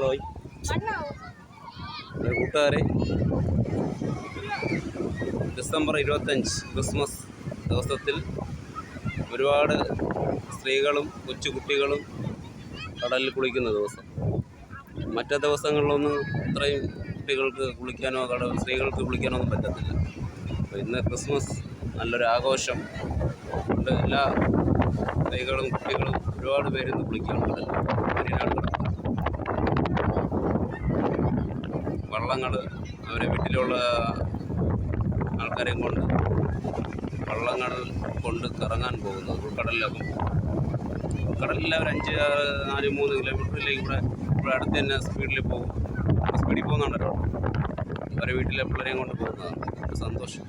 പോയി കൂട്ടുകാരെ, December 25 Christmas ദിവസത്തിൽ ഒരുപാട് സ്ത്രീകളും കൊച്ചുകുട്ടികളും കടലിൽ കുളിക്കുന്ന ദിവസം. മറ്റു ദിവസങ്ങളിലൊന്നും ഇത്രയും കുട്ടികൾക്ക് കുളിക്കാനോ സ്ത്രീകൾക്ക് കുളിക്കാനോ ഒന്നും പറ്റത്തില്ല. അപ്പോൾ ഇന്ന് ക്രിസ്മസ് നല്ലൊരു ആഘോഷം കൊണ്ട് എല്ലാ സ്ത്രീകളും കുട്ടികളും ഒരുപാട് പേര് ഇന്ന് കുളിക്കുകയാണ്. വള്ളങ്ങൾ അവരെ വീട്ടിലുള്ള ആൾക്കാരെയും കൊണ്ട് വള്ളങ്ങൾ കൊണ്ട് കറങ്ങാൻ പോകുന്നത് ഉൾക്കടലിലാകും. കടലിൽ അവർ 3 കിലോമീറ്ററിലേക്ക് ഇവിടെ അടുത്ത് തന്നെ സ്പീഡിൽ പോകുന്നുണ്ടല്ലോ. അവരെ വീട്ടിലെ പിള്ളേരെയും കൊണ്ട് പോകുന്നതാണ്. സന്തോഷം.